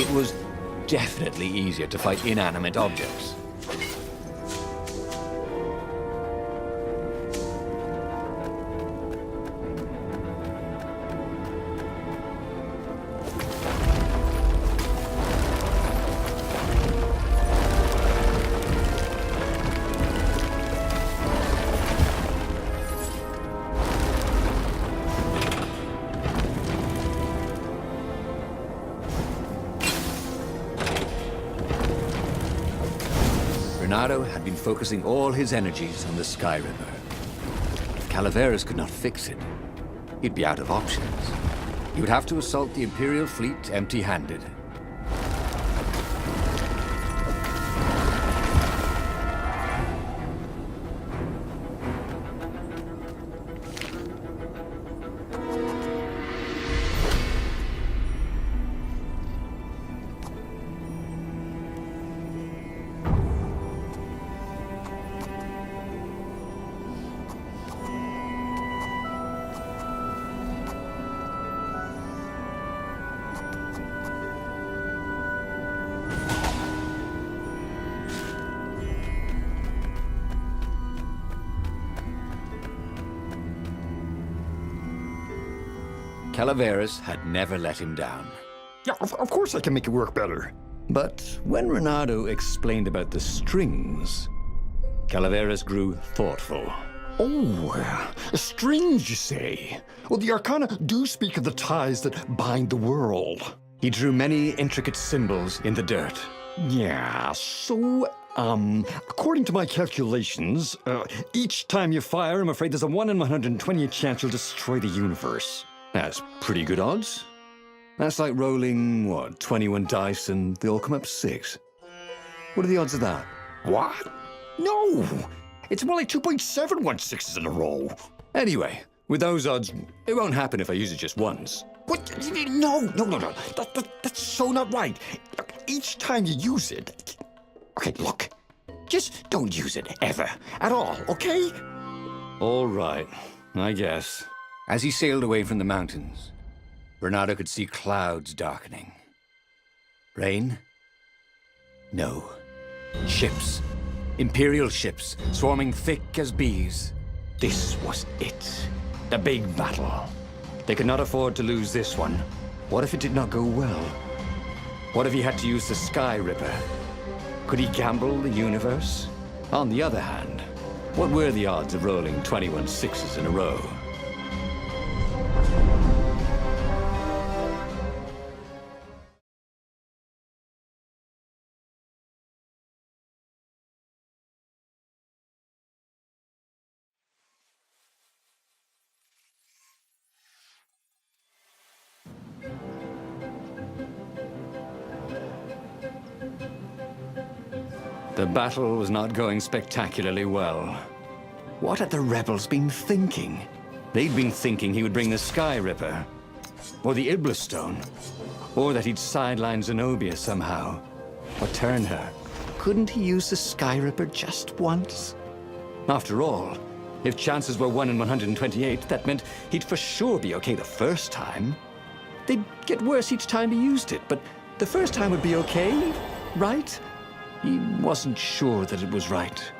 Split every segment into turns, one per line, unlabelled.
It was definitely easier to fight inanimate objects. Bernardo had been focusing all his energies on the Sky Ripper. If Calaveras could not fix it, he'd be out of options. He would have to assault the Imperial fleet empty-handed. Calaveras had never let him down.
Yeah, of course I can make it work better.
But when Renato explained about the strings, Calaveras grew thoughtful.
Oh, strings, you say? Well, the Arcana do speak of the ties that bind the world.
He drew many intricate symbols in the dirt.
Yeah, so, according to my calculations, each time you fire, I'm afraid there's a 1 in 128 chance you'll destroy the universe.
That's pretty good odds. That's like rolling, 21 dice and they all come up 6. What are the odds of that?
What? No! It's more like 2.716s in a row.
Anyway, with those odds, it won't happen if I use it just once.
What? No. That's so not right. Look, each time you use it... Okay, look. Just don't use it ever. At all, okay?
All right, I guess. As he sailed away from the mountains, Bernardo could see clouds darkening. Rain? No. Ships. Imperial ships, swarming thick as bees. This was it. The big battle. They could not afford to lose this one. What if it did not go well? What if he had to use the Sky Ripper? Could he gamble the universe? On the other hand, what were the odds of rolling 21 sixes in a row? The battle was not going spectacularly well. What had the rebels been thinking? They'd been thinking he would bring the Sky Ripper, or the Iblis Stone, or that he'd sideline Zenobia somehow, or turn her. Couldn't he use the Sky Ripper just once? After all, if chances were 1 in 128, that meant he'd for sure be okay the first time. They'd get worse each time he used it, but the first time would be okay, right? He wasn't sure that it was right.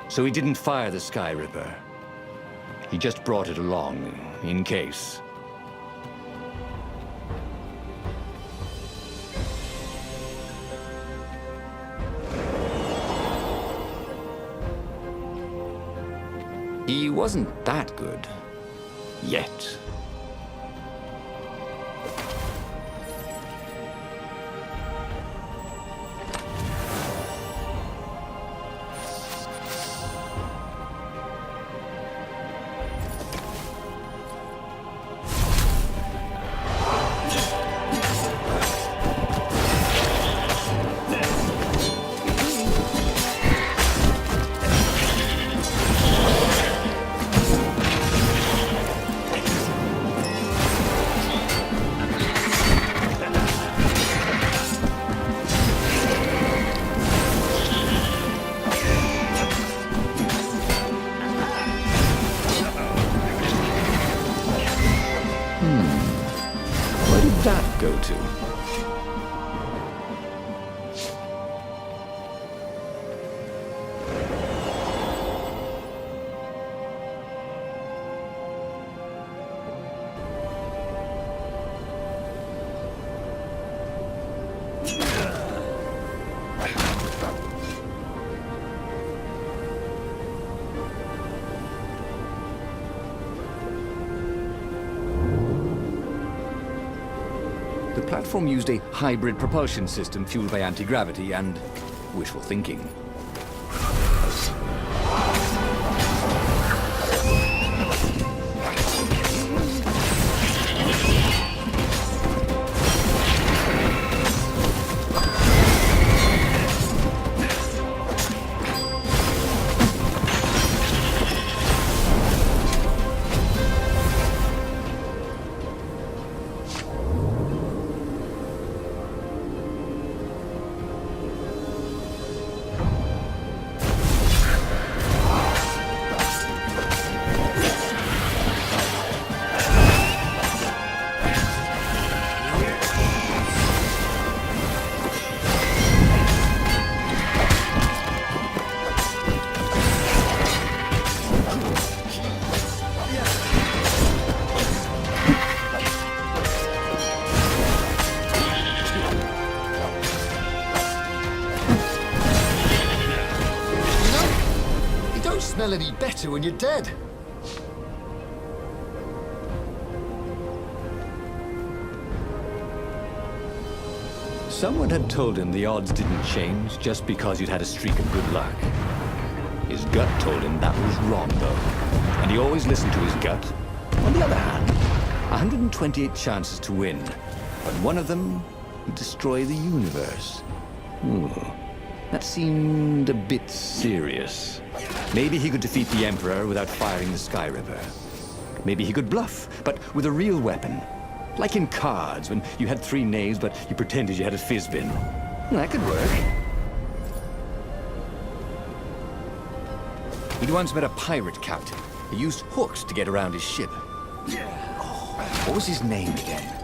So he didn't fire the Sky Ripper. He just brought it along, in case. He wasn't that good. Yet. platform used a hybrid propulsion system fueled by anti-gravity and wishful thinking.
Smell any better when you're dead.
Someone had told him the odds didn't change just because you'd had a streak of good luck. His gut told him that was wrong, though. And he always listened to his gut. On the other hand, 128 chances to win. But one of them would destroy the universe. That seemed a bit serious. Maybe he could defeat the Emperor without firing the Sky Ripper. Maybe he could bluff, but with a real weapon. Like in cards, when you had 3 knaves, but you pretended you had a fizzbin. That could work. He'd once met a pirate captain. He used hooks to get around his ship. What was his name again?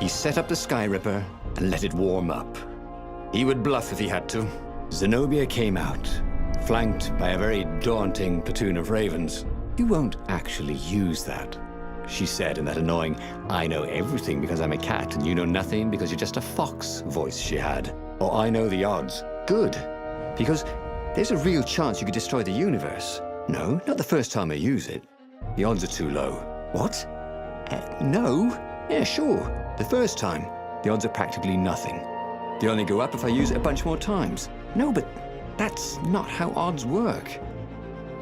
He set up the Sky Ripper and let it warm up. He would bluff if he had to. Zenobia came out, flanked by a very daunting platoon of ravens. You won't actually use that, she said in that annoying, I know everything because I'm a cat and you know nothing because you're just a fox voice she had. Or I know the odds. Good. Because there's a real chance you could destroy the universe. No, not the first time I use it. The odds are too low.
What?
No? Yeah, sure. The first time, the odds are practically nothing. They only go up if I use it a bunch more times. No, but that's not how odds work.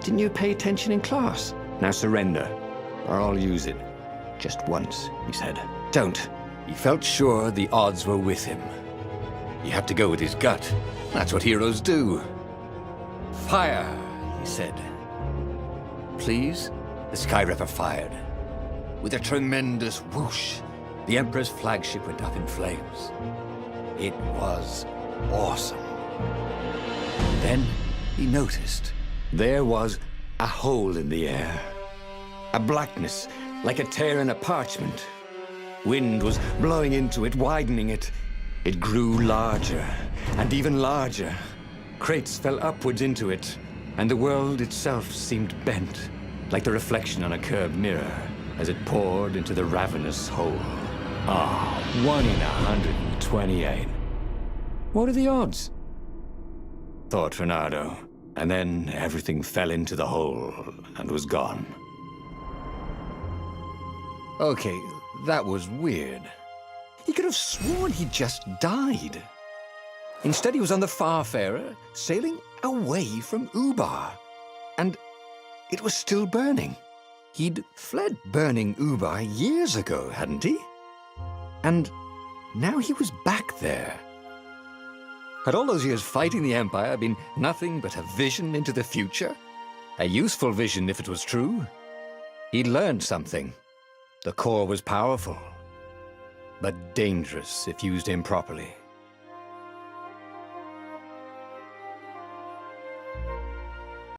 Didn't you pay attention in class? Now surrender, or I'll use it. Just once, he said. Don't. He felt sure the odds were with him. He had to go with his gut. That's what heroes do. Fire, he said. Please? The Sky Ripper fired. With a tremendous whoosh, the Emperor's flagship went up in flames. It was awesome. Then he noticed there was a hole in the air. A blackness, like a tear in a parchment. Wind was blowing into it, widening it. It grew larger and even larger. Crates fell upwards into it, and the world itself seemed bent, like the reflection on a curved mirror, as it poured into the ravenous hole. 1 in 128. What are the odds? Thought Fernando, and then everything fell into the hole and was gone. Okay, that was weird. He could have sworn he just died. Instead, he was on the Farfarer, sailing away from Ubar. And it was still burning. He'd fled burning Ubar years ago, hadn't he? And now he was back there. Had all those years fighting the Empire been nothing but a vision into the future? A useful vision if it was true. He'd learned something. The core was powerful, but dangerous if used improperly.